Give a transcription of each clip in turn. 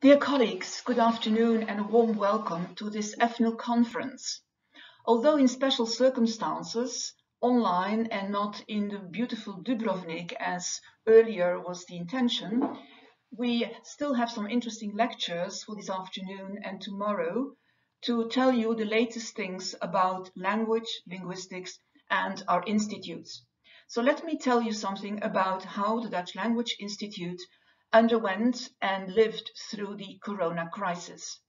Dear colleagues, good afternoon and a warm welcome to this EFNIL conference. Although in special circumstances, online and not in the beautiful Dubrovnik as earlier was the intention, we still have some interesting lectures for this afternoon and tomorrow to tell you the latest things about language, linguistics and our institutes. So let me tell you something about how the Dutch Language Institute underwent and lived through the corona crisis.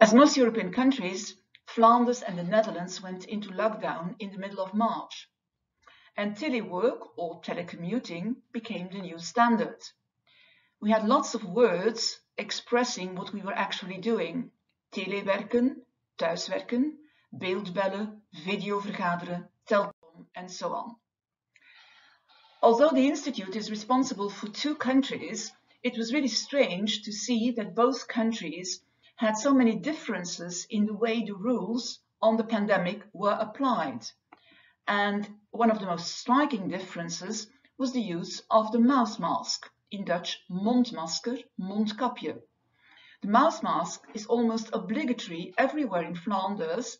As most European countries, Flanders and the Netherlands went into lockdown in the middle of March, and telework or telecommuting became the new standard. We had lots of words expressing what we were actually doing. Telewerken, thuiswerken, beeldbellen, videovergaderen, telkom, and so on. Although the Institute is responsible for 2 countries, it was really strange to see that both countries had so many differences in the way the rules on the pandemic were applied. And one of the most striking differences was the use of the mouth mask, in Dutch mondmasker, mondkapje. The mouth mask is almost obligatory everywhere in Flanders,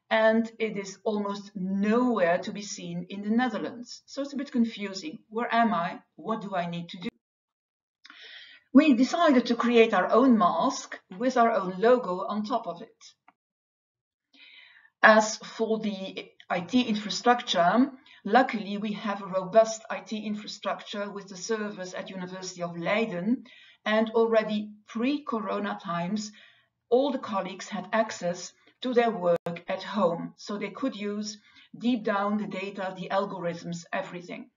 and it is almost nowhere to be seen in the Netherlands. So it's a bit confusing. Where am I? What do I need to do? We decided to create our own mask with our own logo on top of it. As for the IT infrastructure, luckily we have a robust IT infrastructure with the servers at University of Leiden, and already pre-corona times, all the colleagues had access to their work at home, so they could use deep down the data, the algorithms, everything.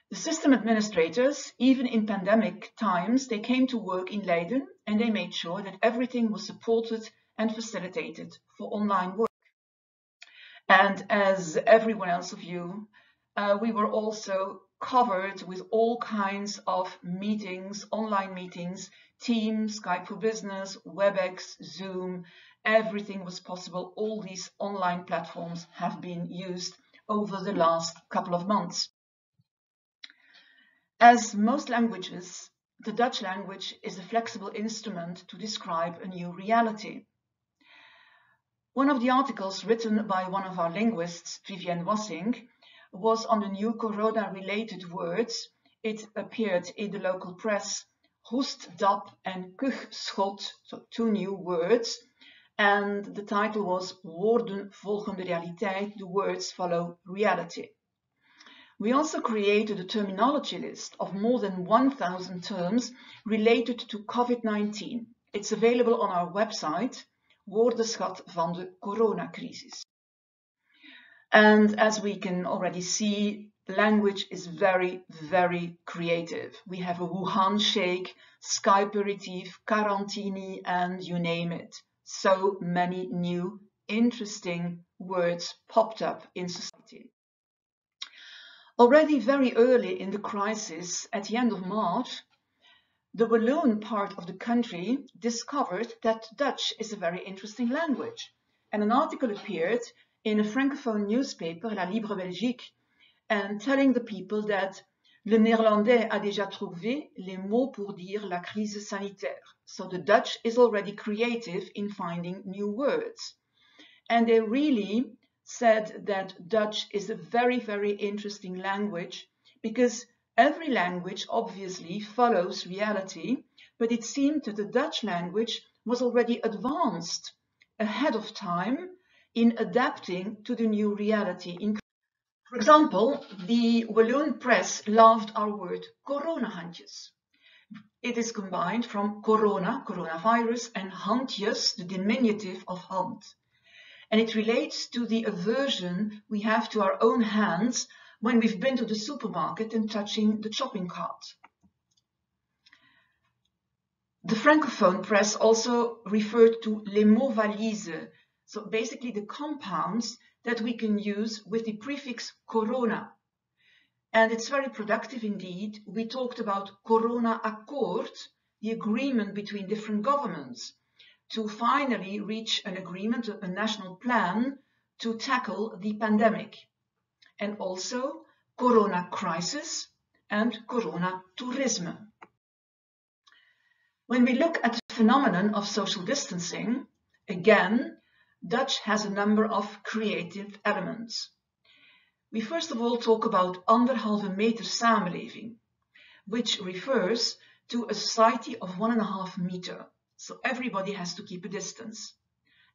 The system administrators, even in pandemic times, they came to work in Leiden and they made sure that everything was supported and facilitated for online work. And as everyone else of you, we were also covered with all kinds of meetings, online meetings, Teams, Skype for Business, WebEx, Zoom, everything was possible. All these online platforms have been used over the last couple of months. As most languages, the Dutch language is a flexible instrument to describe a new reality. One of the articles written by one of our linguists, Vivienne Wassink, was on the new corona-related words. It appeared in the local press, hoest, dap and kuchschot, so 2 new words. And the title was Woorden volgen de realiteit, the words follow reality. We also created a terminology list of more than 1,000 terms related to COVID-19. It's available on our website, Woordenschat van de coronacrisis. And as we can already see, language is very, very creative. We have a Wuhan shake, Skyperative, Quarantini, and you name it. So many new, interesting words popped up in society. Already very early in the crisis, at the end of March, the Walloon part of the country discovered that Dutch is a very interesting language. And an article appeared in a francophone newspaper, La Libre Belgique, and telling the people that le néerlandais a déjà trouvé les mots pour dire la crise sanitaire. So the Dutch is already creative in finding new words. And they really said that Dutch is a very, very interesting language because every language obviously follows reality, but it seemed that the Dutch language was already advanced ahead of time in adapting to the new reality. For example, the Walloon press loved our word coronahandjes. It is combined from corona, coronavirus, and handjes, the diminutive of hand. And it relates to the aversion we have to our own hands when we've been to the supermarket and touching the shopping cart. The francophone press also referred to les mots valises, so basically the compounds that we can use with the prefix corona. And it's very productive indeed. We talked about corona accord, the agreement between different governments, to finally reach an agreement, a national plan to tackle the pandemic. And also corona crisis and corona tourisme. When we look at the phenomenon of social distancing, again, Dutch has a number of creative elements. We first of all talk about 1,5 meter samenleving, which refers to a society of 1.5 meter. So everybody has to keep a distance.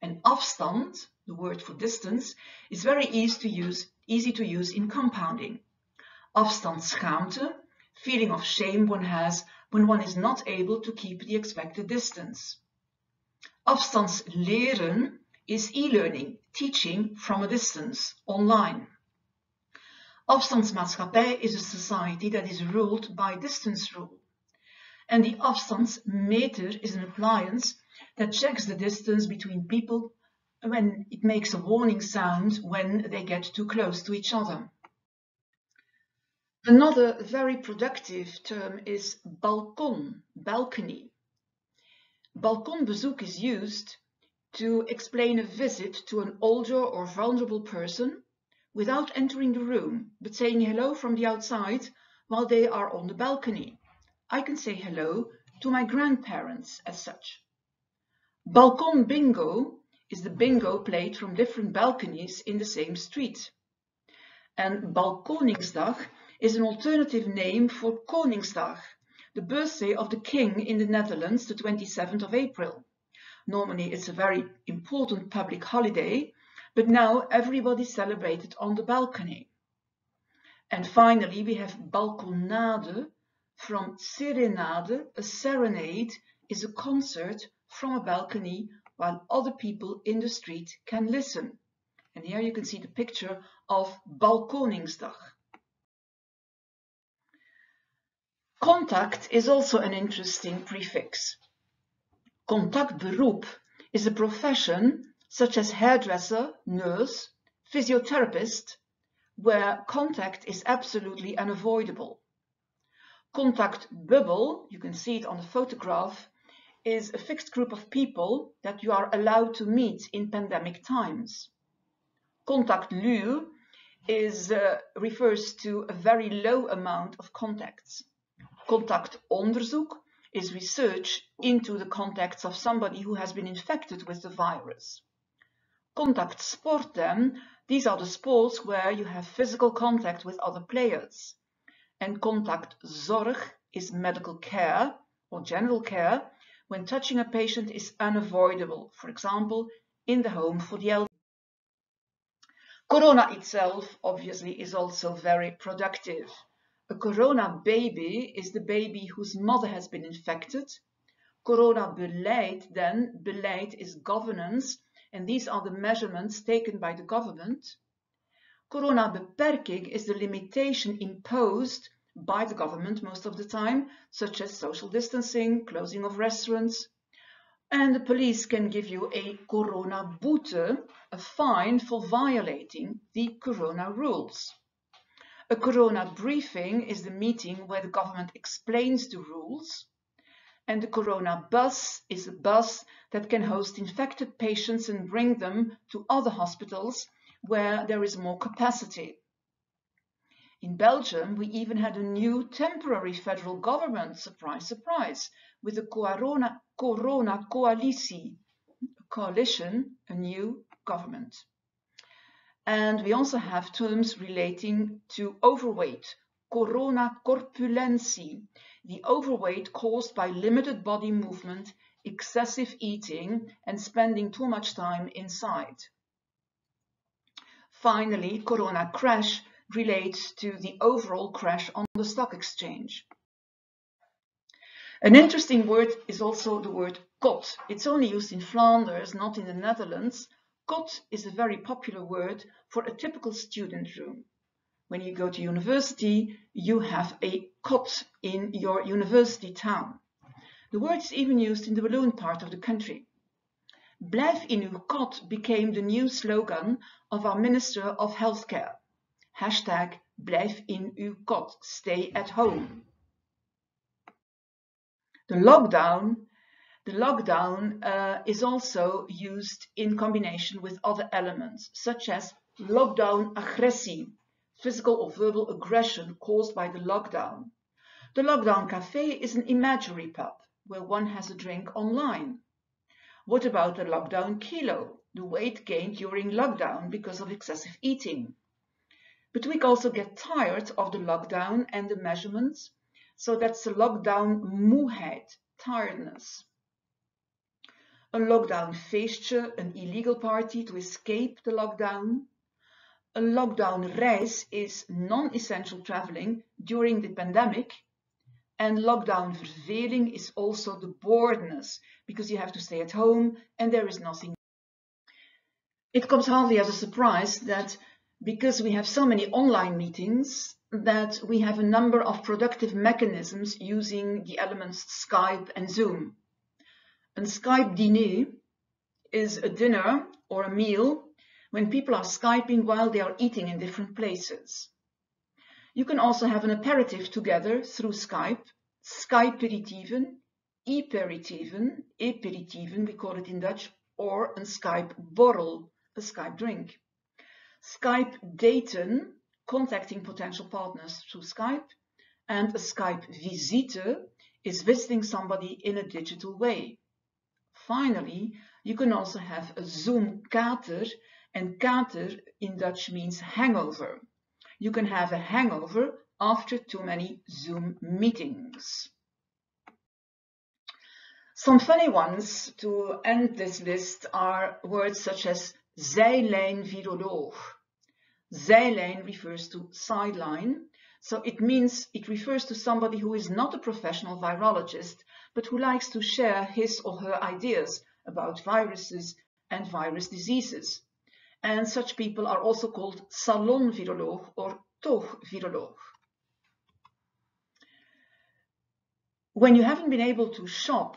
And afstand, the word for distance, is very easy to use in compounding. Afstandsschaamte, feeling of shame one has when one is not able to keep the expected distance. Afstandsleren is e-learning, teaching from a distance, online. Afstandsmaatschappij is a society that is ruled by distance rule. And the afstandsmeter is an appliance that checks the distance between people when it makes a warning sound when they get too close to each other. Another very productive term is balkon, balcony. Balkonbezoek is used to explain a visit to an older or vulnerable person without entering the room, but saying hello from the outside while they are on the balcony. I can say hello to my grandparents as such. Balkon bingo is the bingo played from different balconies in the same street. And Balkoningsdag is an alternative name for Koningsdag, the birthday of the king in the Netherlands, the 27th of April. Normally it's a very important public holiday, but now everybody celebrates it on the balcony. And finally we have balkonade, from serenade. A serenade is a concert from a balcony while other people in the street can listen. And here you can see the picture of Balkoningsdag. Contact is also an interesting prefix. Contactberoep is a profession such as hairdresser, nurse, physiotherapist, where contact is absolutely unavoidable. Contactbubbel, you can see it on the photograph, is a fixed group of people that you are allowed to meet in pandemic times. Contactluur refers to a very low amount of contacts. Contactonderzoek is research into the contacts of somebody who has been infected with the virus. Contactsporten, these are the sports where you have physical contact with other players. And contactzorg is medical care or general care when touching a patient is unavoidable, for example, in the home for the elderly. Corona itself obviously is also very productive. A corona baby is the baby whose mother has been infected. Corona-beleid then, beleid is governance, and these are the measurements taken by the government. Corona-beperking is the limitation imposed by the government most of the time, such as social distancing, closing of restaurants. And the police can give you a corona-boete, a fine for violating the corona rules. A corona briefing is the meeting where the government explains the rules. And the corona bus is a bus that can host infected patients and bring them to other hospitals where there is more capacity. In Belgium, we even had a new temporary federal government, surprise, surprise, with the Corona coalitie, a coalition, a new government. And we also have terms relating to overweight, corona corpulentie, the overweight caused by limited body movement, excessive eating, and spending too much time inside. Finally, corona crash relates to the overall crash on the stock exchange. An interesting word is also the word kot. It's only used in Flanders, not in the Netherlands. Kot is a very popular word for a typical student room. When you go to university, you have a kot in your university town. The word is even used in the Walloon part of the country. Blijf in uw kot became the new slogan of our Minister of Healthcare. Hashtag blijf in uw kot, stay at home. The lockdown is also used in combination with other elements, such as lockdown agressie, physical or verbal aggression caused by the lockdown. The lockdown café is an imaginary pub. where one has a drink online? What about the lockdown kilo, the weight gained during lockdown because of excessive eating? But we also get tired of the lockdown and the measurements, so that's the lockdown moeheid, tiredness. Een lockdown feestje, een illegal party to escape the lockdown. A lockdown reis is non-essential traveling during the pandemic. And lockdown verveling is also the boredness, because you have to stay at home and there is nothing. It comes hardly as a surprise that because we have so many online meetings, that we have a number of productive mechanisms using the elements Skype and Zoom. A Skype diner is a dinner or a meal when people are Skyping while they are eating in different places. You can also have an aperitif together through Skype, Skyperitieven, eperitieven, we call it in Dutch, or een Skype borrel, a Skype drink. Skype daten, contacting potential partners through Skype, and a Skype visite is visiting somebody in a digital way. Finally, you can also have a Zoom kater, and kater in Dutch means hangover. You can have a hangover after too many Zoom meetings. Some funny ones to end this list are words such as zijlijn viroloog. Zijlijn refers to sideline, so it refers to somebody who is not a professional virologist, but who likes to share his or her ideas about viruses and virus diseases. And such people are also called salonviroloog or toogviroloog. When you haven't been able to shop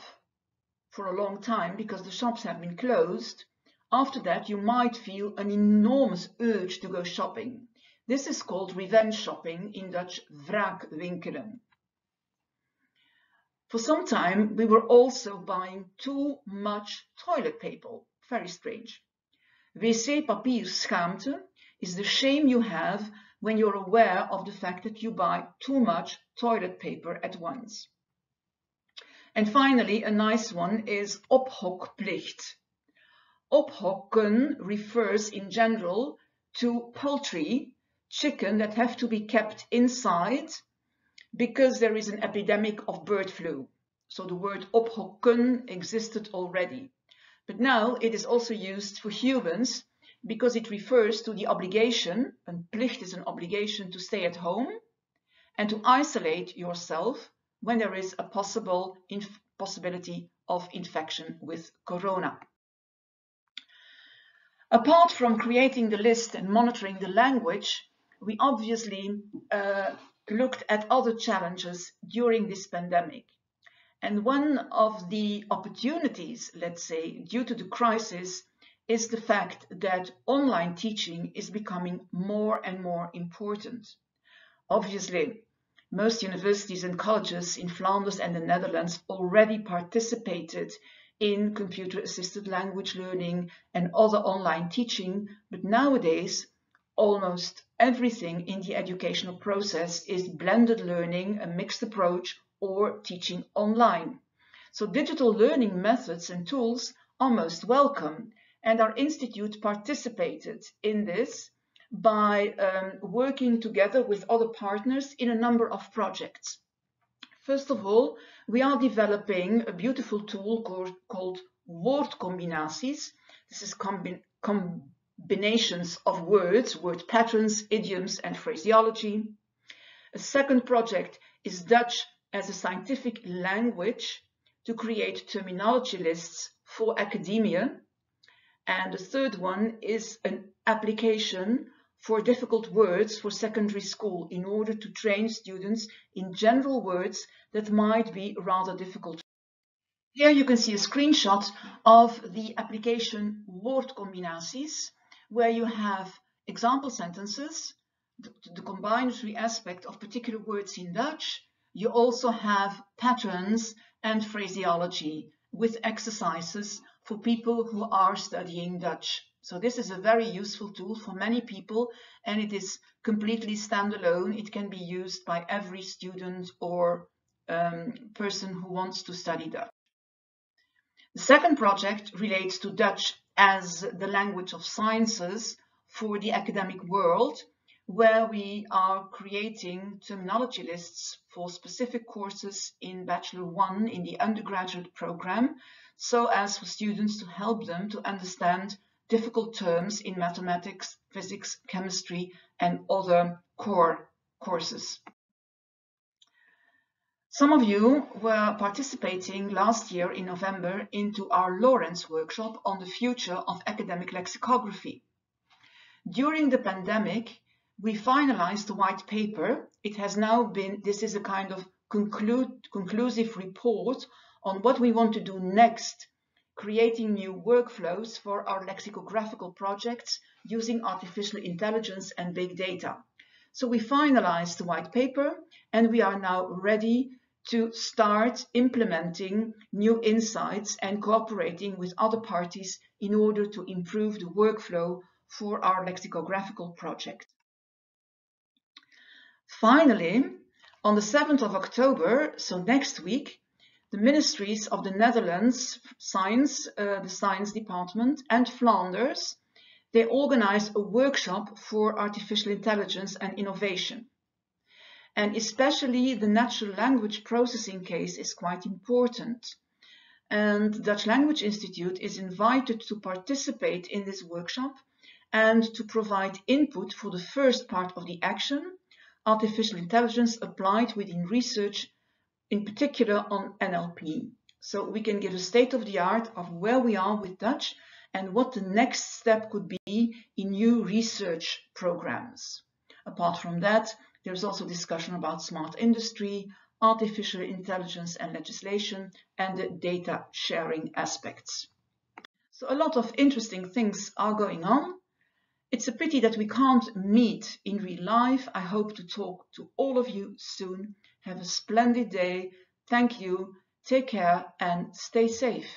for a long time because the shops have been closed, after that you might feel an enormous urge to go shopping. This is called revenge shopping, in Dutch wraakwinkelen. For some time we were also buying too much toilet paper. Very strange. Wc-papierschaamte is the shame you have when you're aware of the fact that you buy too much toilet paper at once. And finally, a nice one is ophokplicht. Ophokken refers in general to poultry, chicken that have to be kept inside because there is an epidemic of bird flu. So the word ophokken existed already. But now it is also used for humans because it refers to the obligation, and plicht is an obligation to stay at home and to isolate yourself when there is a possibility of infection with corona. Apart from creating the list and monitoring the language, we obviously looked at other challenges during this pandemic. And one of the opportunities, let's say, due to the crisis, is the fact that online teaching is becoming more and more important. Obviously, most universities and colleges in Flanders and the Netherlands already participated in computer-assisted language learning and other online teaching, but nowadays almost everything in the educational process is blended learning, a mixed approach, or teaching online. So digital learning methods and tools are most welcome, and our institute participated in this by working together with other partners in a number of projects. First of all, we are developing a beautiful tool called woordcombinaties. This is combinations of words, word patterns, idioms, and phraseology. A second project is Dutch as a scientific language to create terminology lists for academia. And the third one is an application for difficult words for secondary school in order to train students in general words that might be rather difficult. Here you can see a screenshot of the application woordcombinaties, where you have example sentences, the combinatory aspect of particular words in Dutch. You also have patterns and phraseology with exercises for people who are studying Dutch. So this is a very useful tool for many people, and it is completely standalone. It can be used by every student or person who wants to study Dutch. The second project relates to Dutch as the language of sciences for the academic world, where we are creating terminology lists for specific courses in Bachelor 1 in the undergraduate program, so as for students to help them to understand difficult terms in mathematics, physics, chemistry, and other core courses. Some of you were participating last year in November into our Lawrence workshop on the future of academic lexicography. During the pandemic, we finalized the white paper. It has now been, this is a kind of conclusive report on what we want to do next, creating new workflows for our lexicographical projects using artificial intelligence and big data. So we finalized the white paper and we are now ready to start implementing new insights and cooperating with other parties in order to improve the workflow for our lexicographical project. Finally, on the 7th of October, so next week, the ministries of the Netherlands, the Science Department, and Flanders, they organize a workshop for artificial intelligence and innovation. And especially the natural language processing case is quite important. And the Dutch Language Institute is invited to participate in this workshop and to provide input for the first part of the action, artificial intelligence applied within research, in particular on NLP. So we can give a state of the art of where we are with Dutch and what the next step could be in new research programs. Apart from that, there's also discussion about smart industry, artificial intelligence and legislation, and the data sharing aspects. So a lot of interesting things are going on. It's a pity that we can't meet in real life. I hope to talk to all of you soon. Have a splendid day. Thank you. Take care and stay safe.